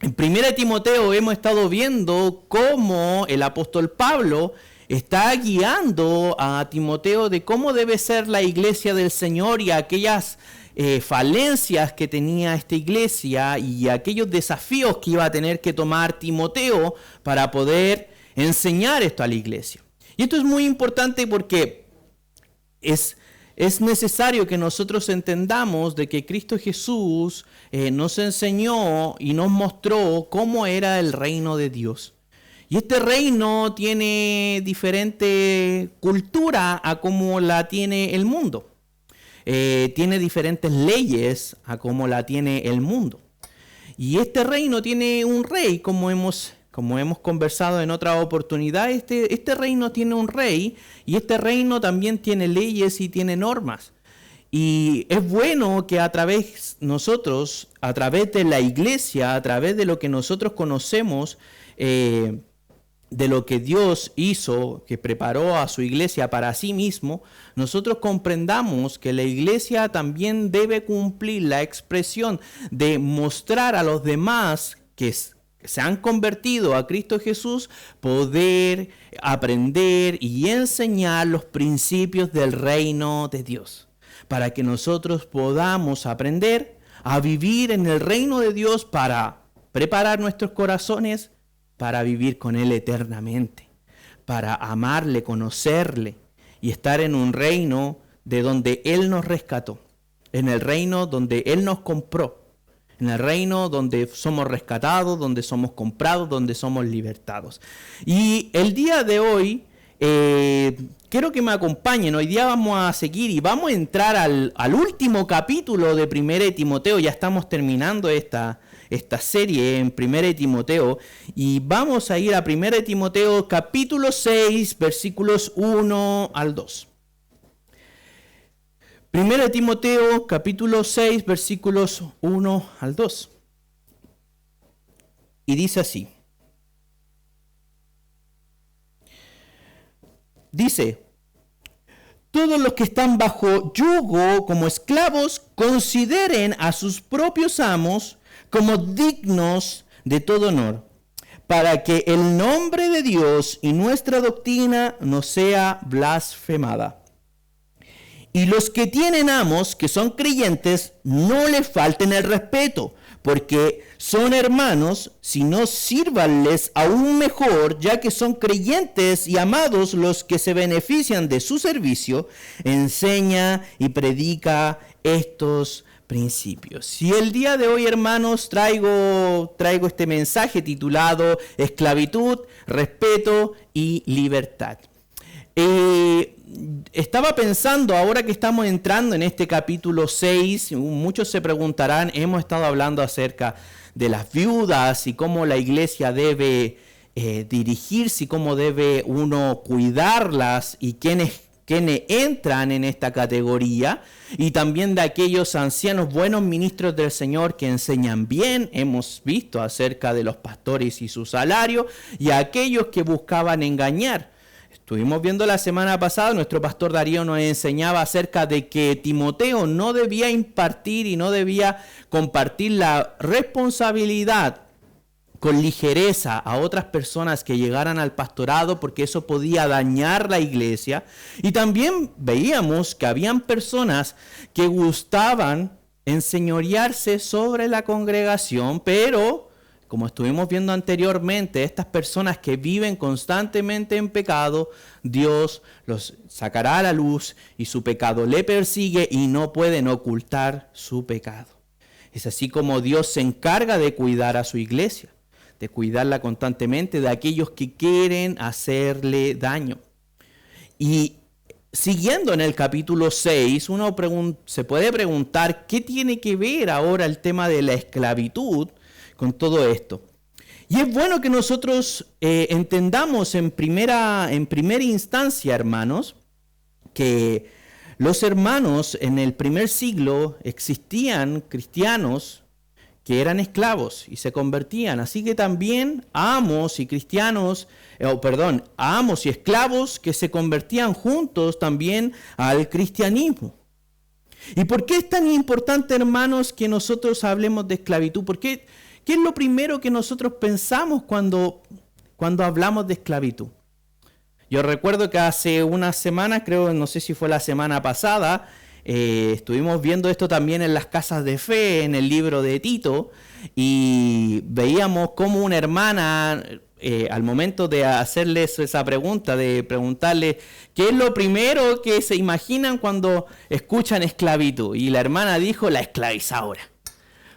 En 1 Timoteo hemos estado viendo cómo el apóstol Pablo está guiando a Timoteo de cómo debe ser la iglesia del Señor y aquellas falencias que tenía esta iglesia y aquellos desafíos que iba a tener que tomar Timoteo para poder enseñar esto a la iglesia. Y esto es muy importante porque es necesario que nosotros entendamos de que Cristo Jesús nos enseñó y nos mostró cómo era el reino de Dios. Y este reino tiene diferente cultura a como la tiene el mundo. Tiene diferentes leyes a como la tiene el mundo. Y este reino tiene un rey, como hemos conversado en otra oportunidad. Este reino tiene un rey y este reino también tiene leyes y tiene normas. Y es bueno que a través de la iglesia, a través de lo que nosotros conocemos, de lo que Dios hizo, que preparó a su iglesia para sí mismo, nosotros comprendamos que la iglesia también debe cumplir la expresión de mostrar a los demás que se han convertido a Cristo Jesús, poder aprender y enseñar los principios del reino de Dios, para que nosotros podamos aprender a vivir en el reino de Dios para preparar nuestros corazones para vivir con Él eternamente, para amarle, conocerle y estar en un reino de donde Él nos rescató, en el reino donde Él nos compró, en el reino donde somos rescatados, donde somos comprados, donde somos libertados. Y el día de hoy, quiero que me acompañen. Hoy día vamos a seguir y vamos a entrar al último capítulo de 1 Timoteo. Ya estamos terminando esta serie en 1 Timoteo y vamos a ir a 1 Timoteo capítulo 6 versículos 1 al 2. 1 Timoteo capítulo 6 versículos 1 al 2. Y dice así. Dice: todos los que están bajo yugo como esclavos consideren a sus propios amos como dignos de todo honor, para que el nombre de Dios y nuestra doctrina no sea blasfemada. Y los que tienen amos que son creyentes, no les falten el respeto, porque son hermanos, sino sírvanles aún mejor, ya que son creyentes y amados los que se benefician de su servicio. Enseña y predica estos principios. Y el día de hoy, hermanos, traigo este mensaje titulado Esclavitud, Respeto y Libertad. Estaba pensando, ahora que estamos entrando en este capítulo 6, muchos se preguntarán, hemos estado hablando acerca de las viudas y cómo la iglesia debe dirigirse y cómo debe uno cuidarlas y quiénes entran en esta categoría, y también de aquellos ancianos buenos ministros del Señor que enseñan bien. Hemos visto acerca de los pastores y su salario, y a aquellos que buscaban engañar. Estuvimos viendo la semana pasada, nuestro pastor Darío nos enseñaba acerca de que Timoteo no debía impartir y no debía compartir la responsabilidad con ligereza a otras personas que llegaran al pastorado, porque eso podía dañar la iglesia. Y también veíamos que habían personas que gustaban enseñorearse sobre la congregación, pero como estuvimos viendo anteriormente, estas personas que viven constantemente en pecado, Dios los sacará a la luz y su pecado le persigue y no pueden ocultar su pecado. Es así como Dios se encarga de cuidar a su iglesia, de cuidarla constantemente de aquellos que quieren hacerle daño. Y siguiendo en el capítulo 6, uno se puede preguntar qué tiene que ver ahora el tema de la esclavitud con todo esto. Y es bueno que nosotros entendamos en primera instancia, hermanos, que los hermanos en el primer siglo existían cristianos que eran esclavos y se convertían. Así que también amos y esclavos que se convertían juntos también al cristianismo. ¿Y por qué es tan importante, hermanos, que nosotros hablemos de esclavitud? ¿Por qué ¿Qué es lo primero que nosotros pensamos cuando hablamos de esclavitud? Yo recuerdo que hace unas semanas, creo, no sé si fue la semana pasada, estuvimos viendo esto también en las casas de fe, en el libro de Tito, y veíamos cómo una hermana, al momento de hacerles esa pregunta, de preguntarle qué es lo primero que se imaginan cuando escuchan esclavitud, y la hermana dijo la esclavizadora.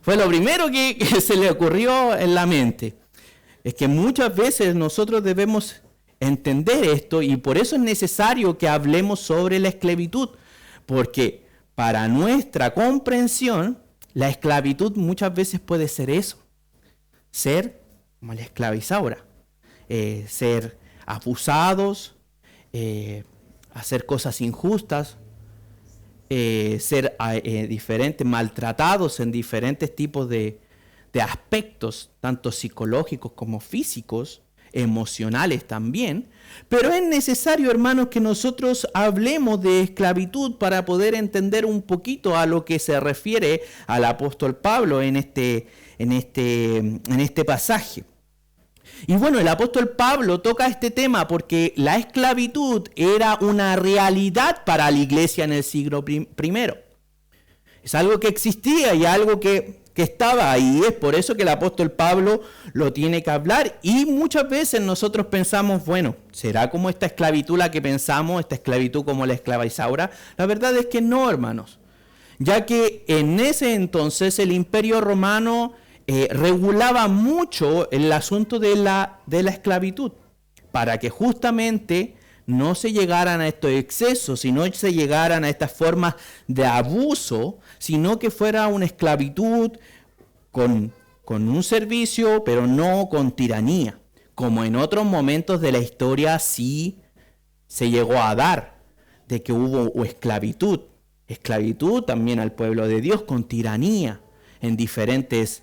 Fue lo primero que se le ocurrió en la mente. Es que muchas veces nosotros debemos entender esto, y por eso es necesario que hablemos sobre la esclavitud, porque para nuestra comprensión, la esclavitud muchas veces puede ser eso, ser como la esclavizadora, ser abusados, hacer cosas injustas, ser maltratados en diferentes tipos de aspectos, tanto psicológicos como físicos, emocionales también. Pero es necesario, hermanos, que nosotros hablemos de esclavitud para poder entender un poquito a lo que se refiere al apóstol Pablo en este pasaje. Y bueno, el apóstol Pablo toca este tema porque la esclavitud era una realidad para la iglesia en el siglo I. Es algo que existía y algo que estaba ahí. Es por eso que el apóstol Pablo lo tiene que hablar. Y muchas veces nosotros pensamos, bueno, ¿será como esta esclavitud la que pensamos, esta esclavitud como la esclavizadora? La verdad es que no, hermanos. Ya que en ese entonces el Imperio Romano regulaba mucho el asunto de la esclavitud, para que justamente no se llegaran a estos excesos, sino se llegaran a estas formas de abuso, sino que fuera una esclavitud con un servicio, pero no con tiranía, como en otros momentos de la historia sí se llegó a dar, de que hubo esclavitud también al pueblo de Dios con tiranía en diferentes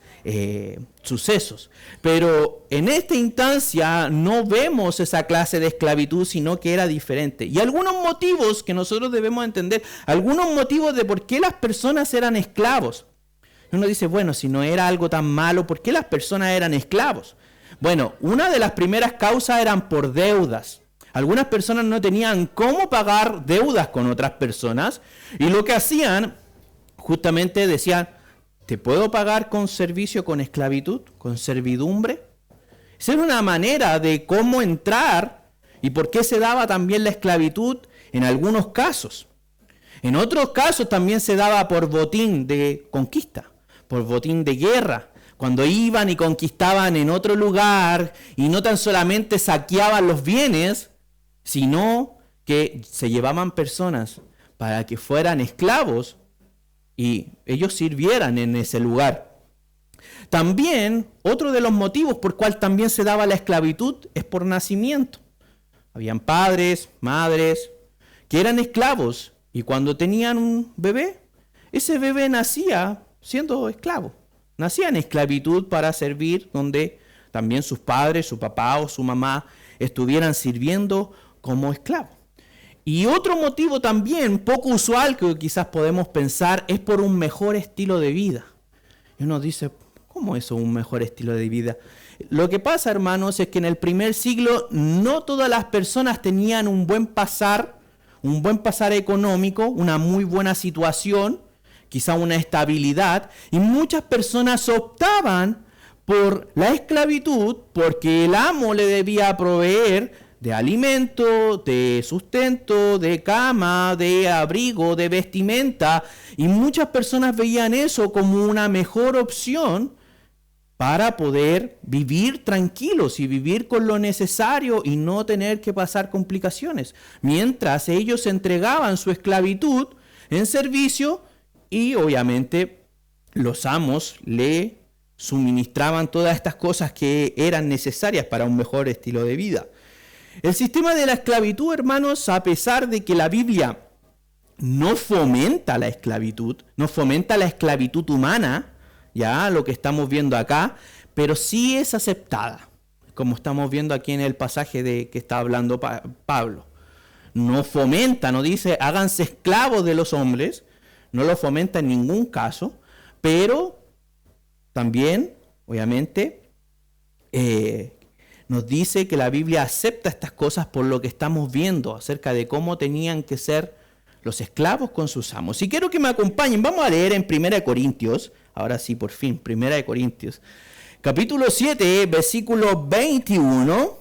sucesos. Pero en esta instancia no vemos esa clase de esclavitud, sino que era diferente. Y algunos motivos que nosotros debemos entender, algunos motivos de por qué las personas eran esclavos. Uno dice, bueno, si no era algo tan malo, ¿por qué las personas eran esclavos? Bueno, una de las primeras causas eran por deudas. Algunas personas no tenían cómo pagar deudas con otras personas, y lo que hacían, justamente decían, ¿te puedo pagar con servicio, con esclavitud, con servidumbre? Esa era una manera de cómo entrar y por qué se daba también la esclavitud en algunos casos. En otros casos también se daba por botín de conquista, por botín de guerra, cuando iban y conquistaban en otro lugar y no tan solamente saqueaban los bienes, sino que se llevaban personas para que fueran esclavos y ellos sirvieran en ese lugar. También, otro de los motivos por cual también se daba la esclavitud es por nacimiento. Habían padres, madres, que eran esclavos, y cuando tenían un bebé, ese bebé nacía siendo esclavo. Nacía en esclavitud para servir donde también sus padres, su papá o su mamá estuvieran sirviendo como esclavos. Y otro motivo también poco usual que quizás podemos pensar es por un mejor estilo de vida. Y uno dice, ¿cómo eso un mejor estilo de vida? Lo que pasa, hermanos, es que en el primer siglo no todas las personas tenían un buen pasar económico, una muy buena situación, quizá una estabilidad, y muchas personas optaban por la esclavitud porque el amo le debía proveer de alimento, de sustento, de cama, de abrigo, de vestimenta, y muchas personas veían eso como una mejor opción para poder vivir tranquilos y vivir con lo necesario y no tener que pasar complicaciones, mientras ellos entregaban su esclavitud en servicio y obviamente los amos le suministraban todas estas cosas que eran necesarias para un mejor estilo de vida. El sistema de la esclavitud, hermanos, a pesar de que la Biblia no fomenta la esclavitud humana, ya lo que estamos viendo acá, pero sí es aceptada, como estamos viendo aquí en el pasaje de que está hablando Pablo. No fomenta, no dice háganse esclavos de los hombres, no lo fomenta en ningún caso, pero también obviamente, nos dice que la Biblia acepta estas cosas por lo que estamos viendo acerca de cómo tenían que ser los esclavos con sus amos. Y quiero que me acompañen, vamos a leer en 1 Corintios, ahora sí, por fin, 1 Corintios, capítulo 7, versículo 21.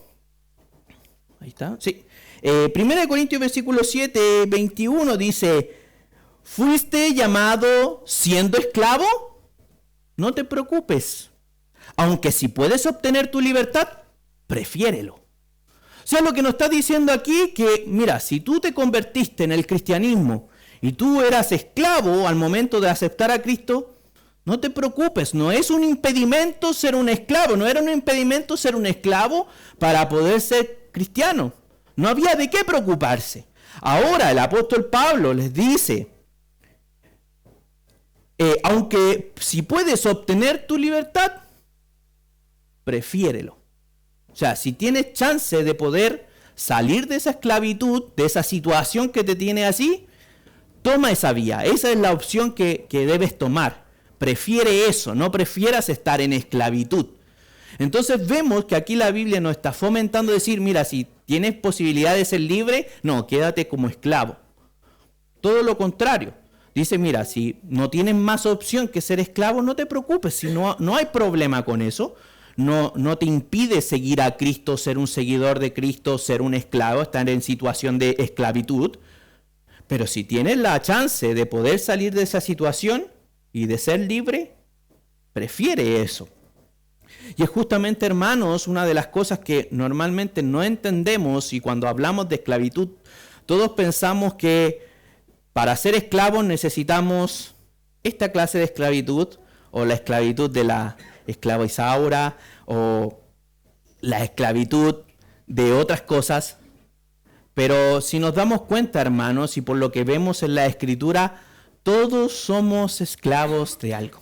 Ahí está, sí. 1 Corintios, versículo 7, 21 dice: ¿fuiste llamado siendo esclavo? No te preocupes. Aunque si puedes obtener tu libertad, prefiérelo. O sea, lo que nos está diciendo aquí que, mira, si tú te convertiste en el cristianismo y tú eras esclavo al momento de aceptar a Cristo, no te preocupes, no es un impedimento ser un esclavo, no era un impedimento ser un esclavo para poder ser cristiano. No había de qué preocuparse. Ahora el apóstol Pablo les dice, aunque si puedes obtener tu libertad, prefiérelo. O sea, si tienes chance de poder salir de esa esclavitud, de esa situación que te tiene así, toma esa vía. Esa es la opción que debes tomar. Prefiere eso, no prefieras estar en esclavitud. Entonces vemos que aquí la Biblia nos está fomentando decir, mira, si tienes posibilidad de ser libre, no, quédate como esclavo. Todo lo contrario. Dice, mira, si no tienes más opción que ser esclavo, no te preocupes, si no hay problema con eso. No te impide seguir a Cristo, ser un seguidor de Cristo, ser un esclavo, estar en situación de esclavitud. Pero si tienes la chance de poder salir de esa situación y de ser libre, prefiere eso. Y es justamente, hermanos, una de las cosas que normalmente no entendemos, y cuando hablamos de esclavitud, todos pensamos que para ser esclavos necesitamos esta clase de esclavitud, o la esclavitud de la esclava Isaura, o la esclavitud de otras cosas. Pero si nos damos cuenta, hermanos, y por lo que vemos en la Escritura, todos somos esclavos de algo.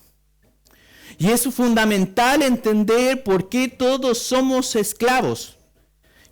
Y es fundamental entender por qué todos somos esclavos.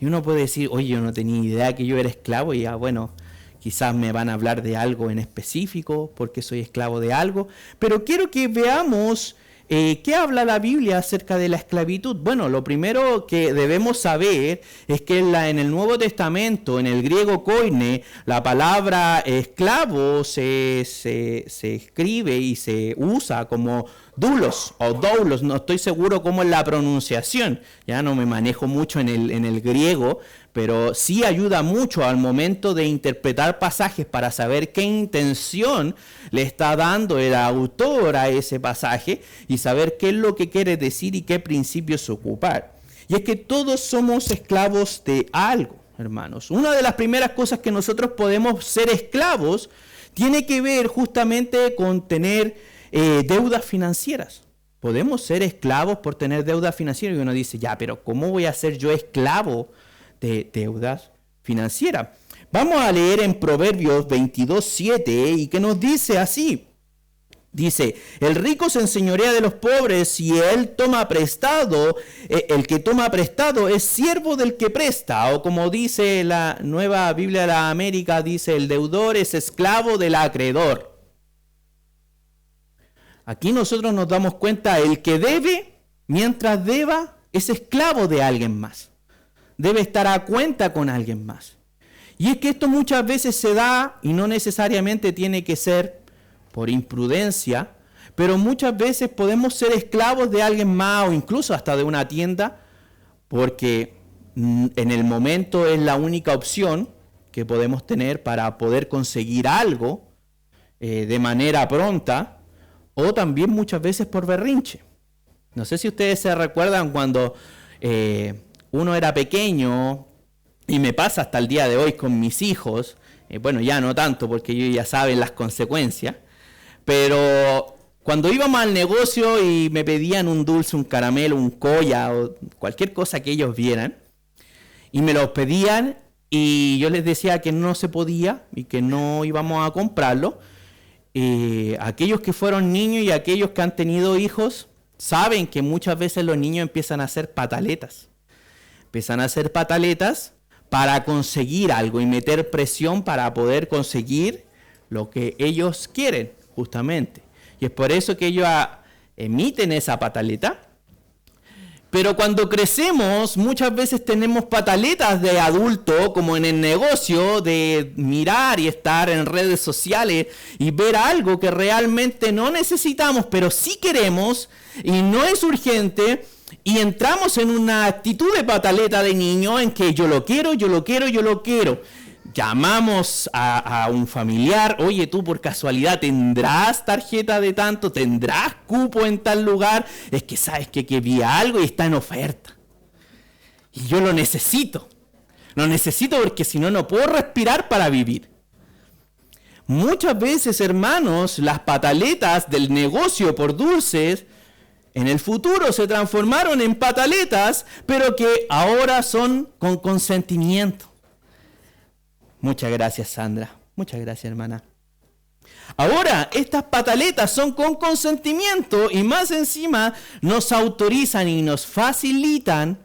Y uno puede decir, oye, yo no tenía idea que yo era esclavo, y ya, bueno, quizás me van a hablar de algo en específico, porque soy esclavo de algo. Pero quiero que veamos ¿qué habla la Biblia acerca de la esclavitud? Bueno, lo primero que debemos saber es que en el Nuevo Testamento, en el griego koine, la palabra esclavo se escribe y se usa como doulos o doulos. No estoy seguro cómo es la pronunciación, ya no me manejo mucho en el griego, pero sí ayuda mucho al momento de interpretar pasajes para saber qué intención le está dando el autor a ese pasaje y saber qué es lo que quiere decir y qué principios ocupar. Y es que todos somos esclavos de algo, hermanos. Una de las primeras cosas que nosotros podemos ser esclavos tiene que ver justamente con tener deudas financieras. Podemos ser esclavos por tener deudas financieras. Y uno dice, ya, pero ¿cómo voy a ser yo esclavo de deudas financieras? Vamos a leer en Proverbios 22:7 y que nos dice así. Dice, el rico se enseñorea de los pobres y él toma prestado, el que toma prestado es siervo del que presta, o como dice la Nueva Biblia de la América, dice, el deudor es esclavo del acreedor. Aquí nosotros nos damos cuenta, el que debe, mientras deba, es esclavo de alguien más. Debe estar a cuenta con alguien más. Y es que esto muchas veces se da, y no necesariamente tiene que ser por imprudencia, pero muchas veces podemos ser esclavos de alguien más o incluso hasta de una tienda, porque en el momento es la única opción que podemos tener para poder conseguir algo de manera pronta, o también muchas veces por berrinche. No sé si ustedes se recuerdan cuando uno era pequeño, y me pasa hasta el día de hoy con mis hijos, bueno, ya no tanto porque ellos ya saben las consecuencias, pero cuando íbamos al negocio y me pedían un dulce, un caramelo, un colla o cualquier cosa que ellos vieran, y me los pedían y yo les decía que no se podía y que no íbamos a comprarlo, aquellos que fueron niños y aquellos que han tenido hijos saben que muchas veces los niños empiezan a hacer pataletas. Empiezan a hacer pataletas para conseguir algo y meter presión para poder conseguir lo que ellos quieren, justamente. Y es por eso que ellos emiten esa pataleta Pero cuando crecemos, muchas veces tenemos pataletas de adulto, como en el negocio, de mirar y estar en redes sociales y ver algo que realmente no necesitamos, pero sí queremos y no es urgente, y entramos en una actitud de pataleta de niño en que yo lo quiero, yo lo quiero, yo lo quiero. Llamamos a un familiar, oye, tú por casualidad tendrás tarjeta de tanto, tendrás cupo en tal lugar, es que sabes que vi algo y está en oferta. Y yo lo necesito porque si no, no puedo respirar para vivir. Muchas veces, hermanos, las pataletas del negocio por dulces, en el futuro se transformaron en pataletas, pero que ahora son con consentimiento. Muchas gracias, Sandra. Muchas gracias, hermana. Ahora, estas pataletas son con consentimiento y más encima nos autorizan y nos facilitan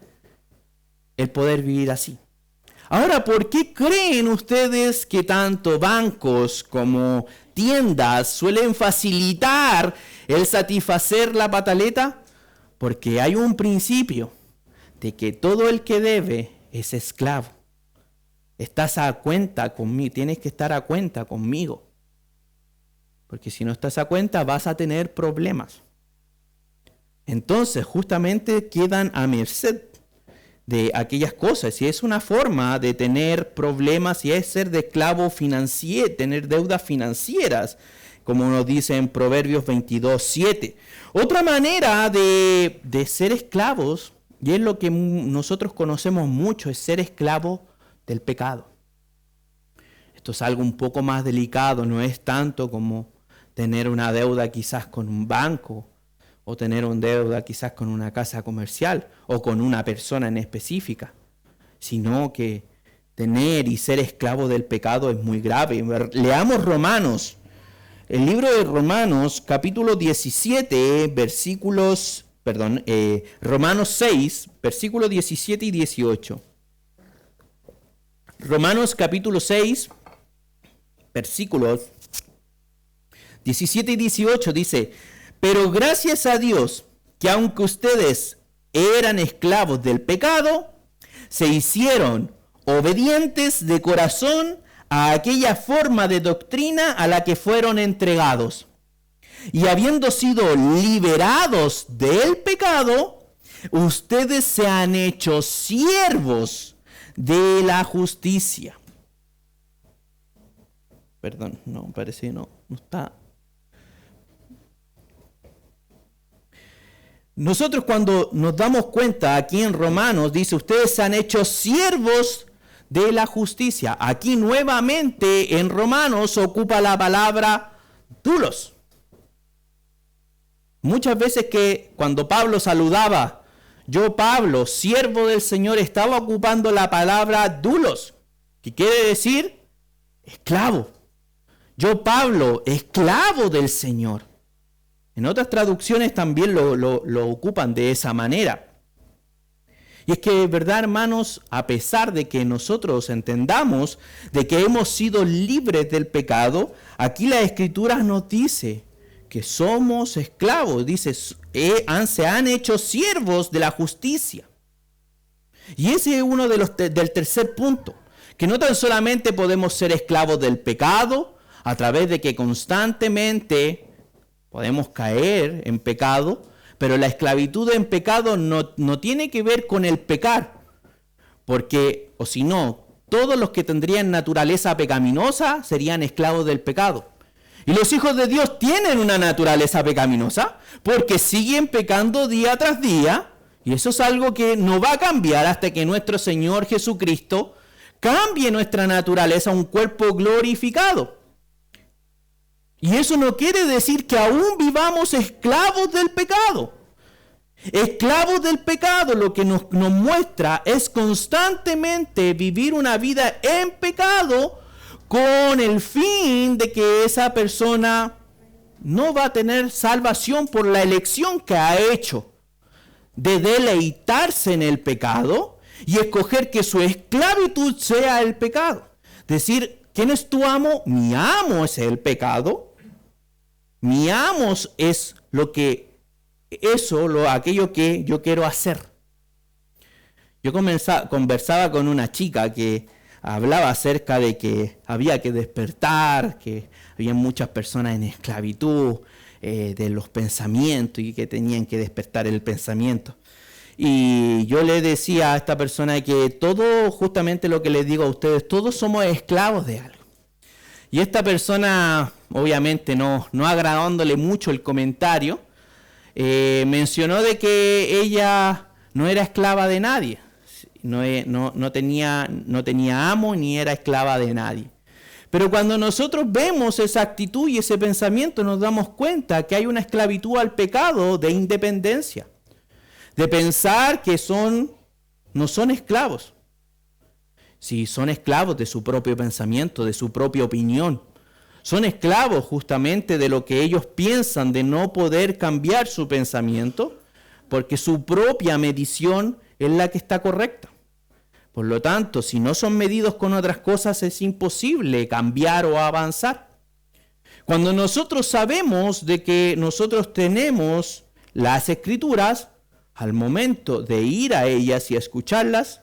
el poder vivir así. Ahora, ¿por qué creen ustedes que tanto bancos como tiendas suelen facilitar el satisfacer la pataleta? Porque hay un principio de que todo el que debe es esclavo. Estás a cuenta conmigo, tienes que estar a cuenta conmigo. Porque si no estás a cuenta vas a tener problemas. Entonces justamente quedan a merced de aquellas cosas. Y es una forma de tener problemas y es ser de esclavo financiero, tener deudas financieras, como nos dice en Proverbios 22:7. Otra manera de ser esclavos, y es lo que nosotros conocemos mucho, es ser esclavo del pecado. Esto es algo un poco más delicado, no es tanto como tener una deuda quizás con un banco o tener una deuda quizás con una casa comercial o con una persona en específica, sino que tener y ser esclavo del pecado es muy grave. Leamos Romanos, el libro de Romanos, capítulo 17, Romanos 6, versículos 17 y 18. Romanos capítulo 6, versículos 17 y 18 dice: pero gracias a Dios que aunque ustedes eran esclavos del pecado, se hicieron obedientes de corazón a aquella forma de doctrina a la que fueron entregados. Y habiendo sido liberados del pecado, ustedes se han hecho siervos de la justicia. Perdón, no, parece no está. Nosotros cuando nos damos cuenta, aquí en Romanos dice, ustedes se han hecho siervos de la justicia. Aquí nuevamente en Romanos ocupa la palabra doulos. Muchas veces que cuando Pablo saludaba, yo, Pablo, siervo del Señor, estaba ocupando la palabra doulos, que quiere decir esclavo. Yo, Pablo, esclavo del Señor. En otras traducciones también lo ocupan de esa manera. Y es que, verdad, hermanos, a pesar de que nosotros entendamos de que hemos sido libres del pecado, aquí la Escritura nos dice que somos esclavos, dice, se han hecho siervos de la justicia. Y ese es uno de del tercer punto, que no tan solamente podemos ser esclavos del pecado, a través de que constantemente podemos caer en pecado, pero la esclavitud en pecado no tiene que ver con el pecar, porque, o si no, todos los que tendrían naturaleza pecaminosa serían esclavos del pecado. Y los hijos de Dios tienen una naturaleza pecaminosa porque siguen pecando día tras día, y eso es algo que no va a cambiar hasta que nuestro Señor Jesucristo cambie nuestra naturaleza a un cuerpo glorificado. Y eso no quiere decir que aún vivamos esclavos del pecado. Esclavos del pecado lo que nos muestra es constantemente vivir una vida en pecado con el fin de que esa persona no va a tener salvación por la elección que ha hecho de deleitarse en el pecado y escoger que su esclavitud sea el pecado. Decir, ¿quién es tu amo? Mi amo es el pecado. Mi amo es aquello que yo quiero hacer. Yo conversaba con una chica que hablaba acerca de que había que despertar, que había muchas personas en esclavitud de los pensamientos y que tenían que despertar el pensamiento. Y yo le decía a esta persona que todo, justamente lo que les digo a ustedes, todos somos esclavos de algo. Y esta persona, obviamente no agradándole mucho el comentario, mencionó de que ella no era esclava de nadie, no tenía amo ni era esclava de nadie. Pero cuando nosotros vemos esa actitud y ese pensamiento, nos damos cuenta que hay una esclavitud al pecado de independencia, de pensar que no son esclavos. Si son esclavos de su propio pensamiento, de su propia opinión. Son esclavos justamente de lo que ellos piensan, de no poder cambiar su pensamiento, porque su propia medición es la que está correcta. Por lo tanto, si no son medidos con otras cosas, es imposible cambiar o avanzar. Cuando nosotros sabemos de que nosotros tenemos las Escrituras, al momento de ir a ellas y escucharlas,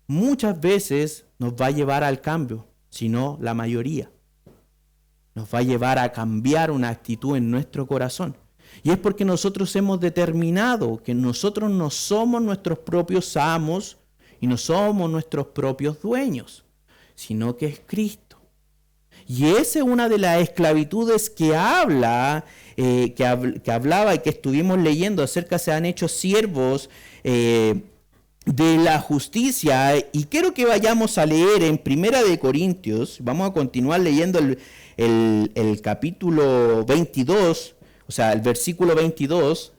muchas veces nos va a llevar al cambio, si no la mayoría. Nos va a llevar a cambiar una actitud en nuestro corazón. Y es porque nosotros hemos determinado que nosotros no somos nuestros propios amos y no somos nuestros propios dueños, sino que es Cristo. Y esa es una de las esclavitudes que hablaba y que estuvimos leyendo acerca, se han hecho siervos de la justicia. Y quiero que vayamos a leer en 1 Corintios, vamos a continuar leyendo el capítulo 22, o sea, el versículo 22.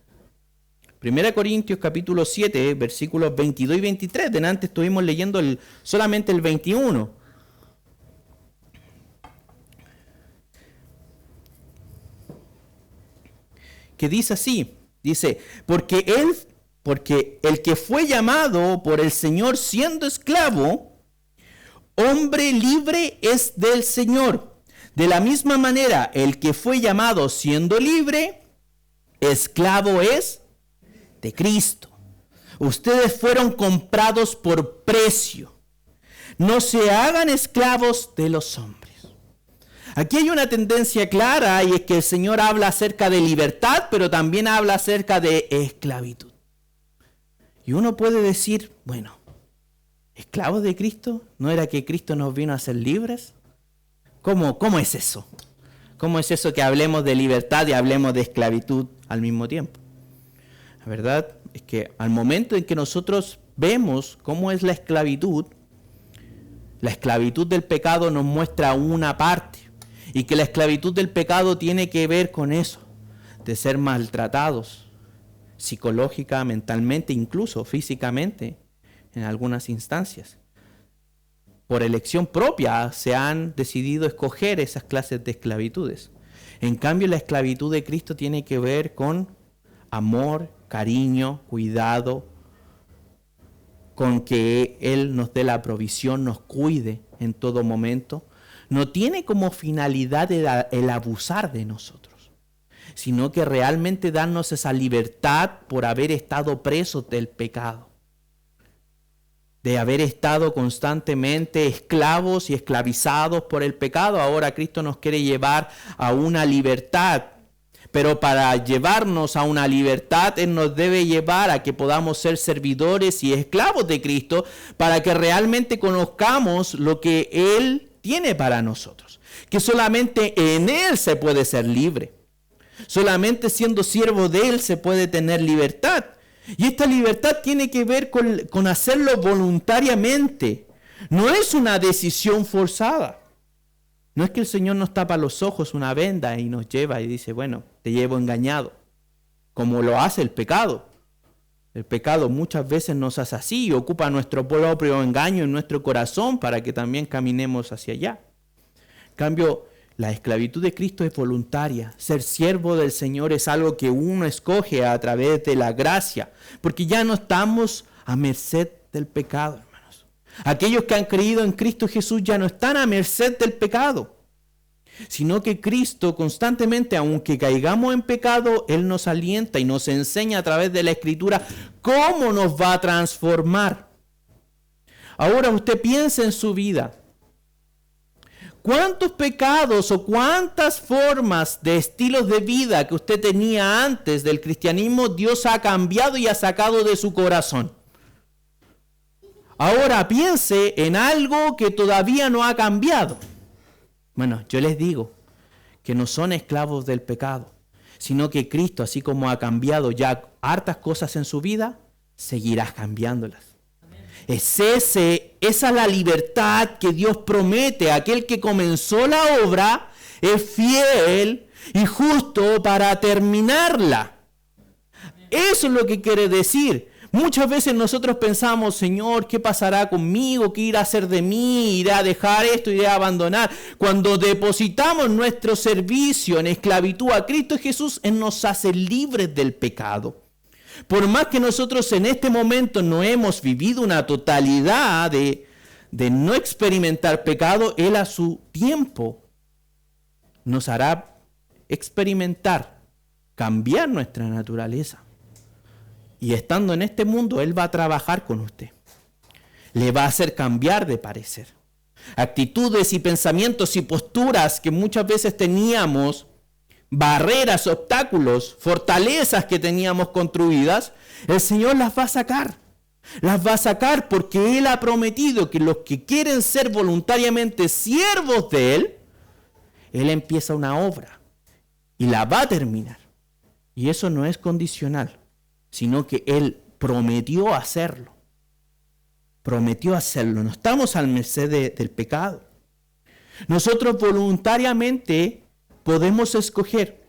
1 Corintios capítulo 7, versículos 22 y 23. Delante estuvimos leyendo solamente el 21. Que dice así, dice, porque el que fue llamado por el Señor siendo esclavo, hombre libre es del Señor. De la misma manera, el que fue llamado siendo libre, esclavo es de Cristo. Ustedes fueron comprados por precio. No se hagan esclavos de los hombres. Aquí hay una tendencia clara y es que el Señor habla acerca de libertad, pero también habla acerca de esclavitud. Y uno puede decir, bueno, ¿esclavos de Cristo? ¿No era que Cristo nos vino a ser libres? ¿Cómo es eso? ¿Cómo es eso que hablemos de libertad y hablemos de esclavitud al mismo tiempo? La verdad es que al momento en que nosotros vemos cómo es la esclavitud del pecado nos muestra una parte. Y que la esclavitud del pecado tiene que ver con eso, de ser maltratados psicológica, mentalmente, incluso físicamente, en algunas instancias. Por elección propia se han decidido escoger esas clases de esclavitudes. En cambio, la esclavitud de Cristo tiene que ver con amor, cariño, cuidado, con que Él nos dé la provisión, nos cuide en todo momento. No tiene como finalidad el abusar de nosotros, sino que realmente darnos esa libertad por haber estado presos del pecado, de haber estado constantemente esclavos y esclavizados por el pecado. Ahora Cristo nos quiere llevar a una libertad, pero para llevarnos a una libertad, Él nos debe llevar a que podamos ser servidores y esclavos de Cristo, para que realmente conozcamos lo que Él tiene para nosotros, que solamente en Él se puede ser libre. Solamente siendo siervo de Él se puede tener libertad. Y esta libertad tiene que ver con hacerlo voluntariamente. No es una decisión forzada. No es que el Señor nos tapa los ojos una venda y nos lleva y dice, bueno, te llevo engañado, como lo hace el pecado. El pecado muchas veces nos hace así y ocupa nuestro propio engaño en nuestro corazón para que también caminemos hacia allá. En cambio, la esclavitud de Cristo es voluntaria. Ser siervo del Señor es algo que uno escoge a través de la gracia, porque ya no estamos a merced del pecado, hermanos. Aquellos que han creído en Cristo Jesús ya no están a merced del pecado, sino que Cristo constantemente, aunque caigamos en pecado, Él nos alienta y nos enseña a través de la Escritura cómo nos va a transformar. Ahora usted piensa en su vida. ¿Cuántos pecados o cuántas formas de estilos de vida que usted tenía antes del cristianismo Dios ha cambiado y ha sacado de su corazón? Ahora piense en algo que todavía no ha cambiado. Bueno, yo les digo que no son esclavos del pecado, sino que Cristo, así como ha cambiado ya hartas cosas en su vida, seguirá cambiándolas. Esa es la libertad que Dios promete. Aquel que comenzó la obra es fiel y justo para terminarla. Eso es lo que quiere decir. Muchas veces nosotros pensamos, Señor, ¿qué pasará conmigo? ¿Qué irá a hacer de mí? ¿Iré a dejar esto? ¿Iré a abandonar? Cuando depositamos nuestro servicio en esclavitud a Cristo Jesús, Él nos hace libres del pecado. Por más que nosotros en este momento no hemos vivido una totalidad de no experimentar pecado, Él a su tiempo nos hará experimentar, cambiar nuestra naturaleza. Y estando en este mundo, Él va a trabajar con usted. Le va a hacer cambiar de parecer. Actitudes y pensamientos y posturas que muchas veces teníamos, barreras, obstáculos, fortalezas que teníamos construidas, el Señor las va a sacar. Las va a sacar porque Él ha prometido que los que quieren ser voluntariamente siervos de Él, Él empieza una obra y la va a terminar. Y eso no es condicional, sino que Él prometió hacerlo. Prometió hacerlo. No estamos al merced del pecado. Nosotros voluntariamente podemos escoger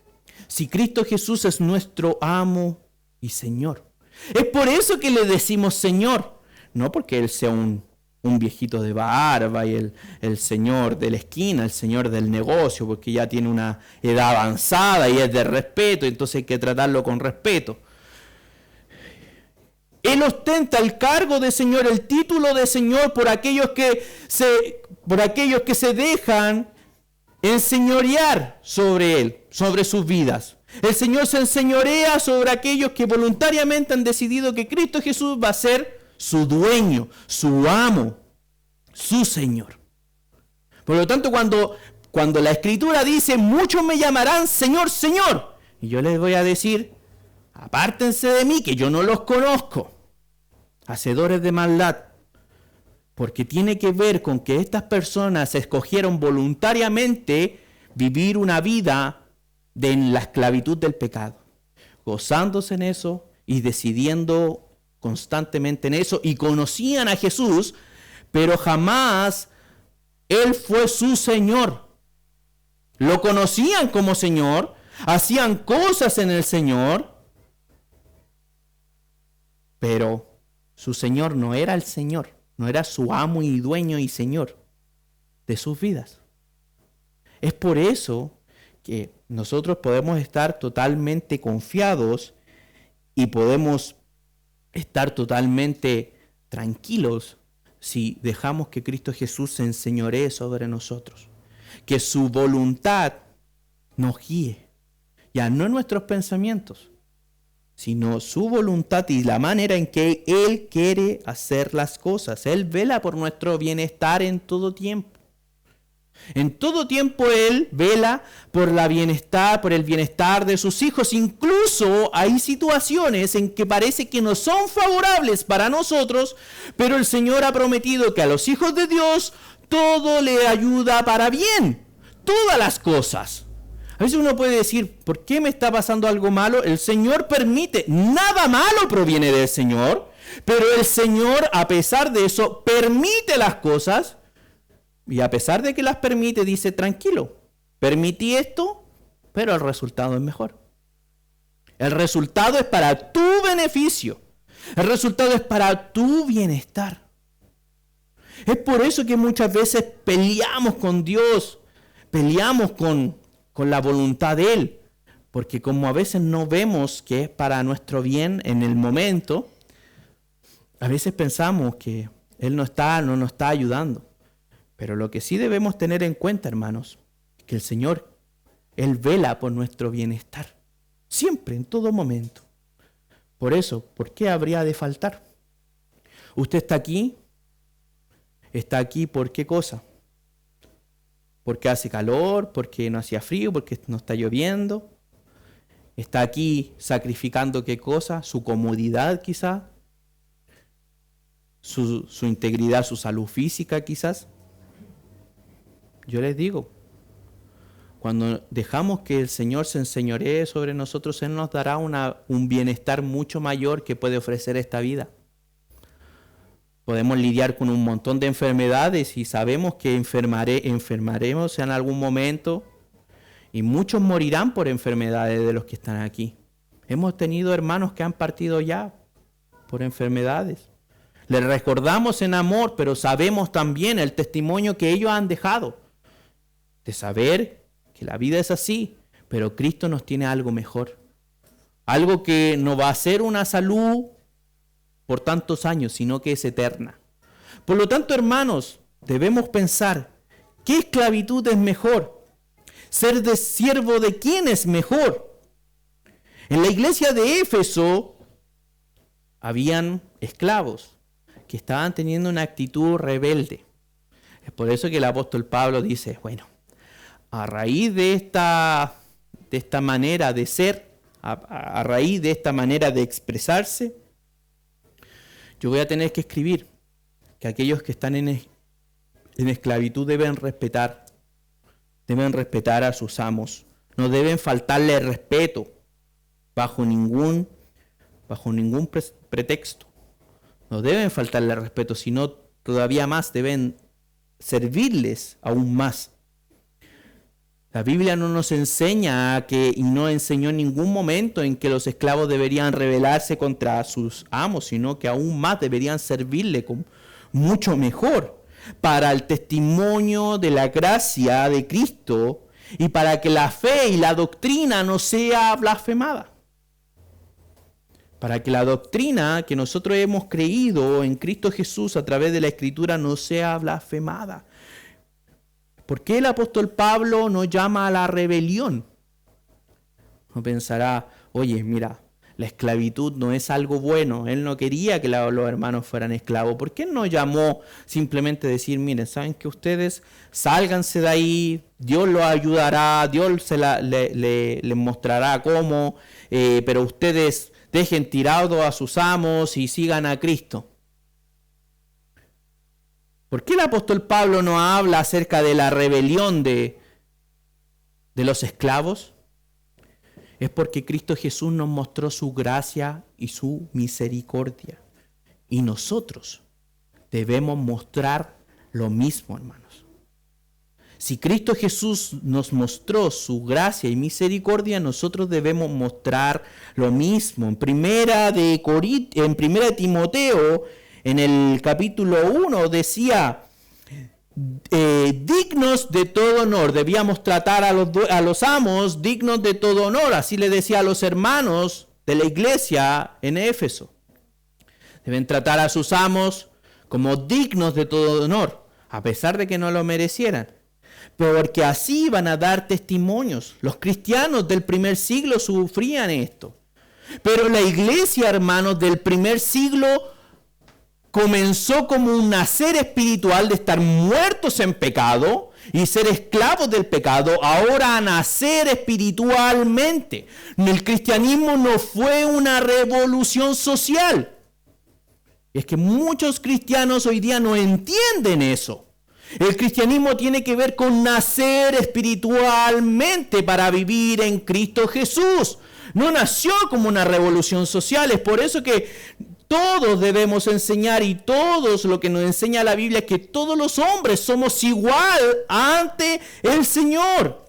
si Cristo Jesús es nuestro amo y Señor. Es por eso que le decimos Señor, no porque Él sea un viejito de barba y el señor de la esquina, el señor del negocio, porque ya tiene una edad avanzada y es de respeto, entonces hay que tratarlo con respeto. Él ostenta el cargo de Señor, el título de Señor por aquellos que se dejan enseñorear sobre Él, sobre sus vidas. El Señor se enseñorea sobre aquellos que voluntariamente han decidido que Cristo Jesús va a ser su dueño, su amo, su Señor. Por lo tanto, cuando la Escritura dice, muchos me llamarán Señor, Señor, y yo les voy a decir, apártense de mí, que yo no los conozco, hacedores de maldad, porque tiene que ver con que estas personas escogieron voluntariamente vivir una vida en la esclavitud del pecado, gozándose en eso y decidiendo constantemente en eso, y conocían a Jesús, pero jamás Él fue su Señor. Lo conocían como Señor, hacían cosas en el Señor, pero su Señor no era el Señor, no era su amo y dueño y Señor de sus vidas. Es por eso que nosotros podemos estar totalmente confiados y podemos estar totalmente tranquilos si dejamos que Cristo Jesús se enseñoree sobre nosotros. Que su voluntad nos guíe, ya no en nuestros pensamientos, sino su voluntad y la manera en que Él quiere hacer las cosas. Él vela por nuestro bienestar en todo tiempo. En todo tiempo Él vela por el bienestar de sus hijos. Incluso hay situaciones en que parece que no son favorables para nosotros, pero el Señor ha prometido que a los hijos de Dios todo le ayuda para bien. Todas las cosas. A veces uno puede decir, ¿por qué me está pasando algo malo? El Señor permite. Nada malo proviene del Señor, pero el Señor, a pesar de eso, permite las cosas. Y a pesar de que las permite, dice, tranquilo, permití esto, pero el resultado es mejor. El resultado es para tu beneficio. El resultado es para tu bienestar. Es por eso que muchas veces peleamos con Dios, peleamos con la voluntad de Él, porque como a veces no vemos que es para nuestro bien en el momento, a veces pensamos que Él no nos está ayudando. Pero lo que sí debemos tener en cuenta, hermanos, es que el Señor, Él vela por nuestro bienestar, siempre, en todo momento. Por eso, ¿por qué habría de faltar? Usted está aquí está aquí ¿por qué cosa? Porque hace calor, porque no hacía frío, porque no está lloviendo. Está aquí sacrificando ¿qué cosa? Su comodidad quizás, su integridad, su salud física quizás. Yo les digo, cuando dejamos que el Señor se enseñoree sobre nosotros, Él nos dará un bienestar mucho mayor que puede ofrecer esta vida. Podemos lidiar con un montón de enfermedades y sabemos que enfermaremos en algún momento y muchos morirán por enfermedades de los que están aquí. Hemos tenido hermanos que han partido ya por enfermedades. Les recordamos en amor, pero sabemos también el testimonio que ellos han dejado de saber que la vida es así, pero Cristo nos tiene algo mejor. Algo que no va a ser una salud por tantos años, sino que es eterna. Por lo tanto, hermanos, debemos pensar, ¿qué esclavitud es mejor? ¿Ser de siervo de quién es mejor? En la iglesia de Éfeso habían esclavos que estaban teniendo una actitud rebelde. Es por eso que el apóstol Pablo dice, bueno, a raíz de esta manera de ser, a raíz de esta manera de expresarse, yo voy a tener que escribir que aquellos que están en esclavitud deben respetar a sus amos. No deben faltarle respeto bajo ningún pretexto. No deben faltarle respeto, sino todavía más deben servirles aún más. La Biblia no nos enseña y no enseñó en ningún momento en que los esclavos deberían rebelarse contra sus amos, sino que aún más deberían servirle mucho mejor para el testimonio de la gracia de Cristo y para que la fe y la doctrina no sea blasfemada. Para que la doctrina que nosotros hemos creído en Cristo Jesús a través de la Escritura no sea blasfemada. ¿Por qué el apóstol Pablo no llama a la rebelión? Uno pensará, oye, mira, la esclavitud no es algo bueno. Él no quería que los hermanos fueran esclavos. ¿Por qué no llamó simplemente decir, miren, saben que ustedes sálganse de ahí, Dios los ayudará, Dios les mostrará cómo, pero ustedes dejen tirados a sus amos y sigan a Cristo? ¿Por qué el apóstol Pablo no habla acerca de la rebelión de los esclavos? Es porque Cristo Jesús nos mostró su gracia y su misericordia. Y nosotros debemos mostrar lo mismo, hermanos. Si Cristo Jesús nos mostró su gracia y misericordia, nosotros debemos mostrar lo mismo. En primera de Timoteo, en el capítulo 1 decía, dignos de todo honor, debíamos tratar a los amos dignos de todo honor, así le decía a los hermanos de la iglesia en Éfeso. Deben tratar a sus amos como dignos de todo honor, a pesar de que no lo merecieran, porque así van a dar testimonios. Los cristianos del primer siglo sufrían esto, pero la iglesia, hermanos, del primer siglo comenzó como un nacer espiritual de estar muertos en pecado y ser esclavos del pecado, ahora a nacer espiritualmente. El cristianismo no fue una revolución social. Es que muchos cristianos hoy día no entienden eso. El cristianismo tiene que ver con nacer espiritualmente para vivir en Cristo Jesús. No nació como una revolución social. Es por eso que todos debemos enseñar, y todos lo que nos enseña la Biblia es que todos los hombres somos igual ante el Señor.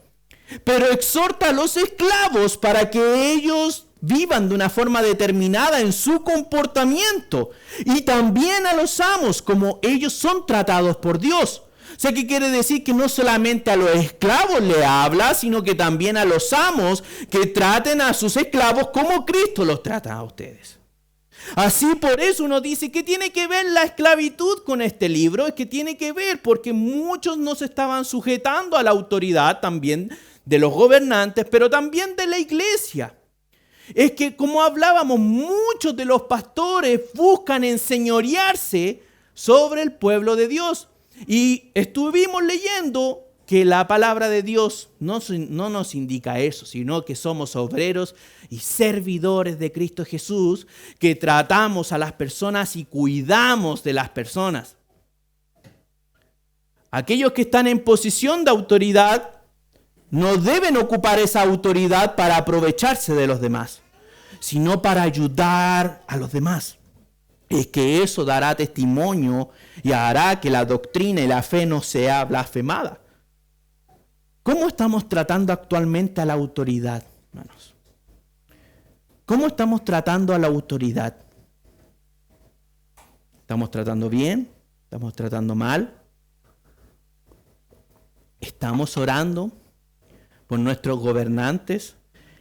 Pero exhorta a los esclavos para que ellos vivan de una forma determinada en su comportamiento, y también a los amos como ellos son tratados por Dios. O sea, ¿qué quiere decir? Que no solamente a los esclavos le habla, sino que también a los amos, que traten a sus esclavos como Cristo los trata a ustedes. Así, por eso uno dice, ¿qué tiene que ver la esclavitud con este libro? Es que tiene que ver porque muchos no se estaban sujetando a la autoridad también de los gobernantes, pero también de la iglesia. Es que, como hablábamos, muchos de los pastores buscan enseñorearse sobre el pueblo de Dios. Y estuvimos leyendo que la palabra de Dios no nos indica eso, sino que somos obreros y servidores de Cristo Jesús, que tratamos a las personas y cuidamos de las personas. Aquellos que están en posición de autoridad no deben ocupar esa autoridad para aprovecharse de los demás, sino para ayudar a los demás. Es que eso dará testimonio y hará que la doctrina y la fe no sea blasfemada. ¿Cómo estamos tratando actualmente a la autoridad, hermanos? ¿Cómo estamos tratando a la autoridad? ¿Estamos tratando bien? ¿Estamos tratando mal? ¿Estamos orando por nuestros gobernantes?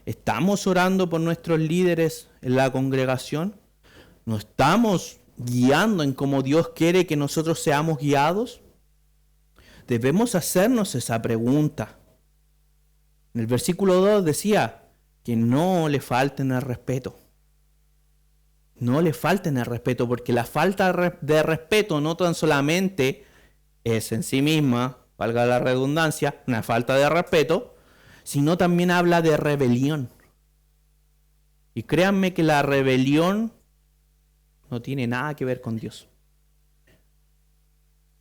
¿Estamos orando por nuestros líderes en la congregación? ¿Nos estamos guiando en cómo Dios quiere que nosotros seamos guiados? Debemos hacernos esa pregunta. En el versículo 2 decía que no le falten el respeto. No le falten el respeto, porque la falta de respeto no tan solamente es en sí misma, valga la redundancia, una falta de respeto, sino también habla de rebelión. Y créanme que la rebelión no tiene nada que ver con Dios.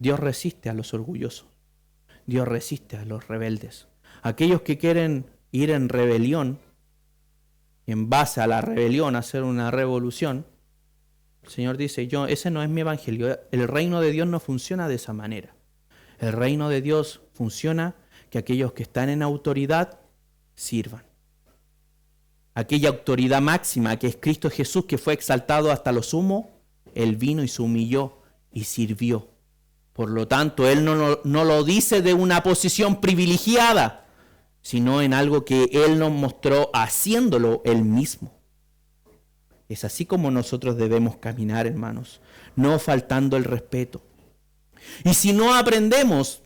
Dios resiste a los orgullosos. Dios resiste a los rebeldes. Aquellos que quieren ir en rebelión, en base a la rebelión, hacer una revolución, el Señor dice, ese no es mi evangelio. El reino de Dios no funciona de esa manera. El reino de Dios funciona que aquellos que están en autoridad sirvan. Aquella autoridad máxima que es Cristo Jesús, que fue exaltado hasta lo sumo, Él vino y se humilló y sirvió. Por lo tanto, Él no lo dice de una posición privilegiada, sino en algo que Él nos mostró haciéndolo Él mismo. Es así como nosotros debemos caminar, hermanos, no faltando el respeto. Y si no aprendemos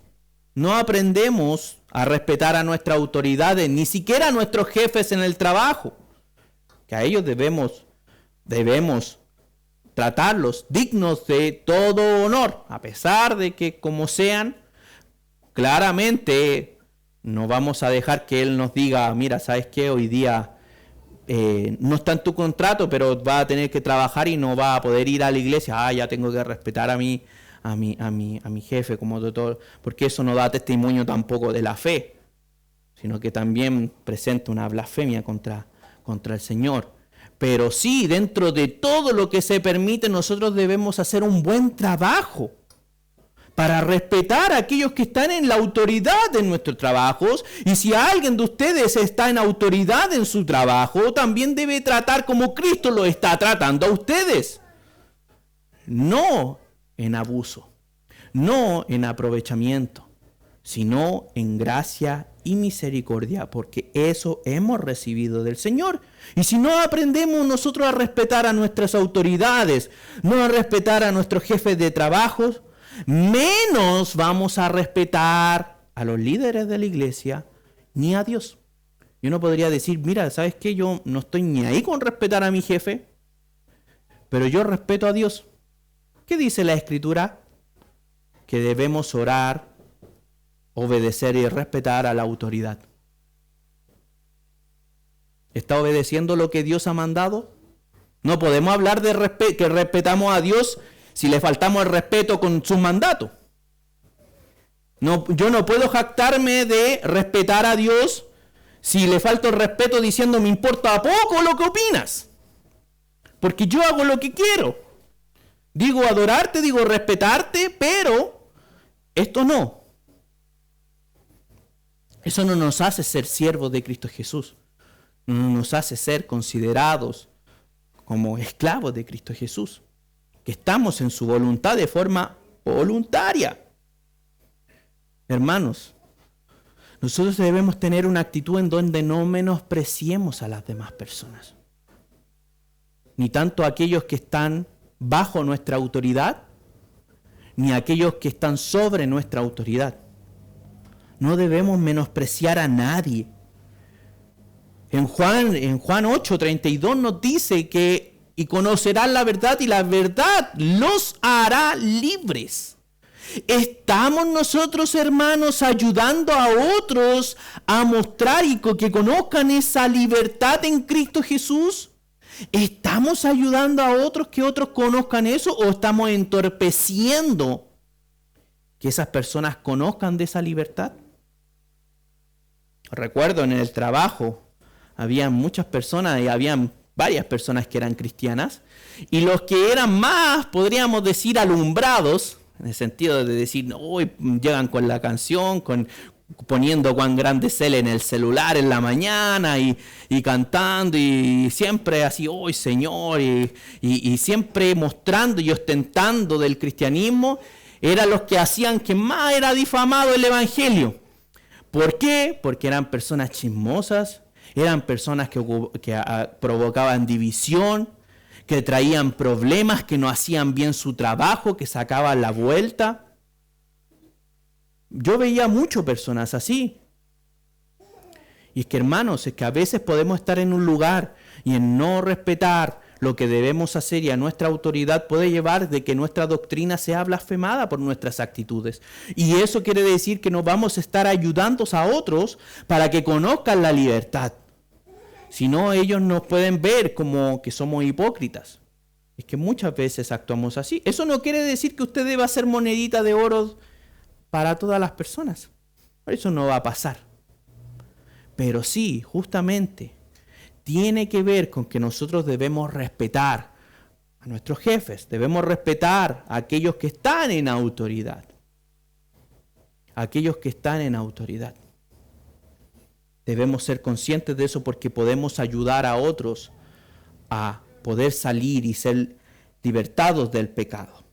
a respetar a nuestras autoridades, ni siquiera a nuestros jefes en el trabajo, que a ellos debemos tratarlos dignos de todo honor, a pesar de que como sean, claramente no vamos a dejar que Él nos diga, mira, ¿sabes qué? Hoy día no está en tu contrato, pero va a tener que trabajar y no va a poder ir a la iglesia. Ya tengo que respetar a mi jefe como doctor, porque eso no da testimonio tampoco de la fe, sino que también presenta una blasfemia contra el Señor. Pero sí, dentro de todo lo que se permite, nosotros debemos hacer un buen trabajo para respetar a aquellos que están en la autoridad de nuestros trabajos. Y si alguien de ustedes está en autoridad en su trabajo, también debe tratar como Cristo lo está tratando a ustedes. No en abuso, no en aprovechamiento, sino en gracia y misericordia, porque eso hemos recibido del Señor. Y si no aprendemos nosotros a respetar a nuestras autoridades, no a respetar a nuestros jefes de trabajo, menos vamos a respetar a los líderes de la iglesia ni a Dios. Yo no podría decir, mira, ¿sabes qué? Yo no estoy ni ahí con respetar a mi jefe, pero yo respeto a Dios. ¿Qué dice la Escritura? Que debemos orar, obedecer y respetar a la autoridad. ¿Está obedeciendo lo que Dios ha mandado? No podemos hablar de que respetamos a Dios si le faltamos el respeto con sus mandatos. No, yo no puedo jactarme de respetar a Dios si le falto el respeto diciendo me importa poco lo que opinas, porque yo hago lo que quiero. Digo adorarte, digo respetarte, pero esto no. Eso no nos hace ser siervos de Cristo Jesús. No nos hace ser considerados como esclavos de Cristo Jesús, que estamos en su voluntad de forma voluntaria. Hermanos, nosotros debemos tener una actitud en donde no menospreciemos a las demás personas, ni tanto a aquellos que están bajo nuestra autoridad, ni a aquellos que están sobre nuestra autoridad. No debemos menospreciar a nadie. En Juan 8:32 nos dice que y conocerán la verdad y la verdad los hará libres. ¿Estamos nosotros, hermanos, ayudando a otros a mostrar y que conozcan esa libertad en Cristo Jesús? ¿Estamos ayudando a otros que otros conozcan eso o estamos entorpeciendo que esas personas conozcan de esa libertad? Recuerdo en el trabajo, había muchas personas y habían varias personas que eran cristianas, y los que eran más, podríamos decir, alumbrados, en el sentido de decir, hoy llegan con la canción, poniendo cuán grande es él en el celular en la mañana y cantando y siempre así, hoy Señor, y siempre mostrando y ostentando del cristianismo, eran los que hacían que más era difamado el evangelio. ¿Por qué? Porque eran personas chismosas, eran personas que provocaban división, que traían problemas, que no hacían bien su trabajo, que sacaban la vuelta. Yo veía muchas personas así. Y es que, hermanos, es que a veces podemos estar en un lugar y en no respetar lo que debemos hacer y a nuestra autoridad puede llevar de que nuestra doctrina sea blasfemada por nuestras actitudes. Y eso quiere decir que no vamos a estar ayudando a otros para que conozcan la libertad. Si no, ellos nos pueden ver como que somos hipócritas. Es que muchas veces actuamos así. Eso no quiere decir que usted deba hacer monedita de oro para todas las personas. Eso no va a pasar. Pero sí, justamente, tiene que ver con que nosotros debemos respetar a nuestros jefes, debemos respetar a aquellos que están en autoridad. Aquellos que están en autoridad. Debemos ser conscientes de eso porque podemos ayudar a otros a poder salir y ser libertados del pecado.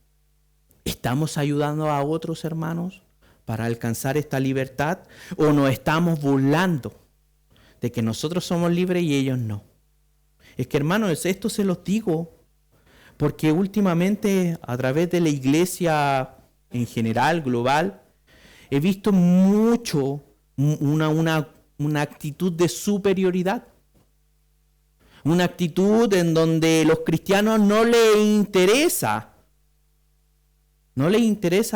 ¿Estamos ayudando a otros, hermanos, para alcanzar esta libertad? ¿O nos estamos burlando de que nosotros somos libres y ellos no? Es que, hermanos, esto se los digo porque últimamente a través de la iglesia en general, global, he visto mucho una actitud de superioridad. Una actitud en donde los cristianos no les interesa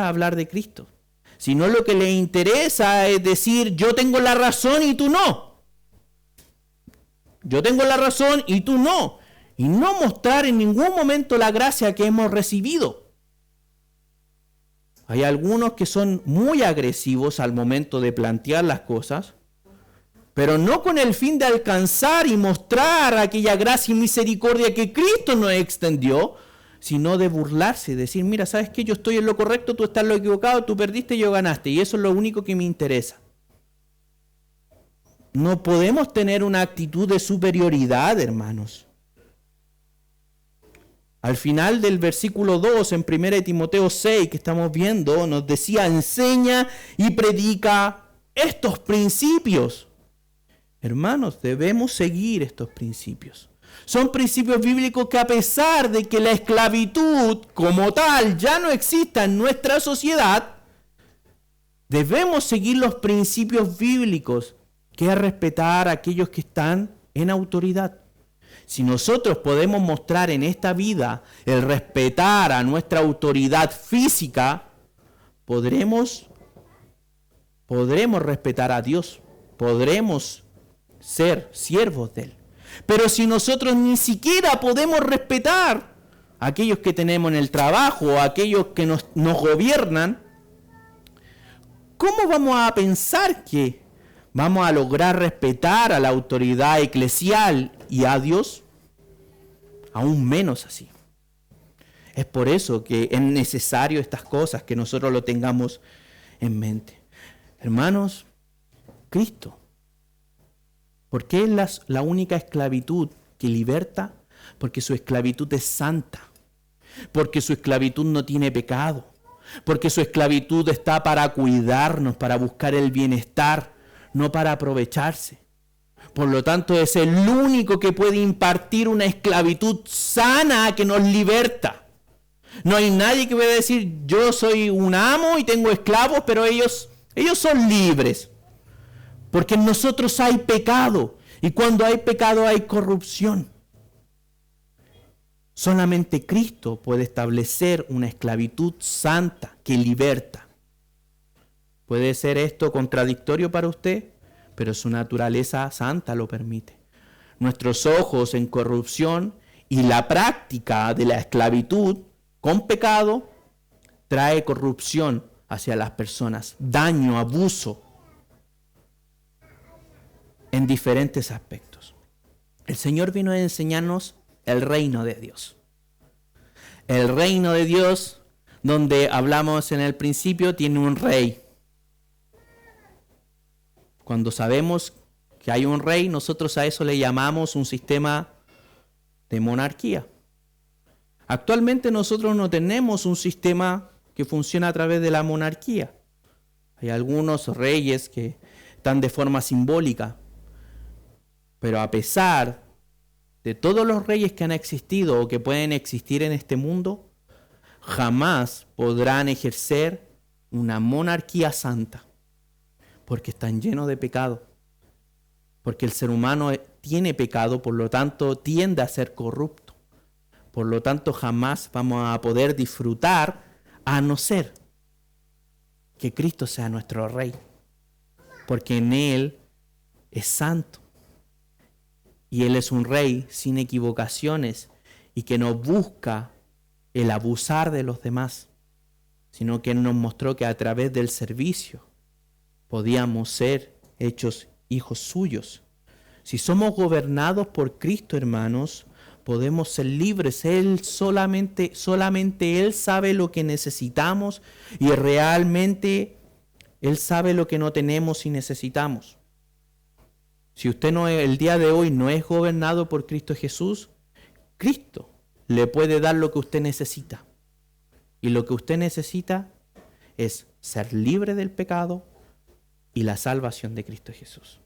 hablar de Cristo, sino lo que les interesa es decir, yo tengo la razón y tú no. Yo tengo la razón y tú no. Y no mostrar en ningún momento la gracia que hemos recibido. Hay algunos que son muy agresivos al momento de plantear las cosas, pero no con el fin de alcanzar y mostrar aquella gracia y misericordia que Cristo nos extendió, sino de burlarse, decir, mira, ¿sabes qué? Yo estoy en lo correcto, tú estás en lo equivocado, tú perdiste, yo ganaste, y eso es lo único que me interesa. No podemos tener una actitud de superioridad, hermanos. Al final del versículo 2, en 1 Timoteo 6, que estamos viendo, nos decía, enseña y predica estos principios. Hermanos, debemos seguir estos principios. Son principios bíblicos que a pesar de que la esclavitud como tal ya no exista en nuestra sociedad, debemos seguir los principios bíblicos, que es respetar a aquellos que están en autoridad. Si nosotros podemos mostrar en esta vida el respetar a nuestra autoridad física, podremos respetar a Dios, podremos ser siervos de Él. Pero si nosotros ni siquiera podemos respetar a aquellos que tenemos en el trabajo, a aquellos que nos gobiernan, ¿cómo vamos a pensar que vamos a lograr respetar a la autoridad eclesial y a Dios? Aún menos así. Es por eso que es necesario estas cosas, que nosotros lo tengamos en mente. Hermanos, Cristo, ¿por qué es la única esclavitud que liberta? Porque su esclavitud es santa. Porque su esclavitud no tiene pecado. Porque su esclavitud está para cuidarnos, para buscar el bienestar, no para aprovecharse. Por lo tanto, es el único que puede impartir una esclavitud sana que nos liberta. No hay nadie que pueda decir, yo soy un amo y tengo esclavos, pero ellos son libres. Porque en nosotros hay pecado. Y cuando hay pecado hay corrupción. Solamente Cristo puede establecer una esclavitud santa que liberta. Puede ser esto contradictorio para usted, pero su naturaleza santa lo permite. Nuestros ojos en corrupción y la práctica de la esclavitud con pecado trae corrupción hacia las personas, daño, abuso en diferentes aspectos. El Señor vino a enseñarnos el reino de Dios. El reino de Dios, donde hablamos en el principio, tiene un rey. Cuando sabemos que hay un rey, nosotros a eso le llamamos un sistema de monarquía. Actualmente nosotros no tenemos un sistema que funciona a través de la monarquía. Hay algunos reyes que están de forma simbólica, pero a pesar de todos los reyes que han existido o que pueden existir en este mundo, jamás podrán ejercer una monarquía santa, porque están llenos de pecado, porque el ser humano tiene pecado, por lo tanto tiende a ser corrupto. Por lo tanto, jamás vamos a poder disfrutar a no ser que Cristo sea nuestro Rey, porque en Él es santo. Y Él es un Rey sin equivocaciones y que no busca el abusar de los demás, sino que Él nos mostró que a través del servicio podíamos ser hechos hijos suyos. Si somos gobernados por Cristo, hermanos, podemos ser libres. Él solamente Él sabe lo que necesitamos y realmente Él sabe lo que no tenemos y necesitamos. Si usted el día de hoy no es gobernado por Cristo Jesús, Cristo le puede dar lo que usted necesita. Y lo que usted necesita es ser libre del pecado y la salvación de Cristo Jesús.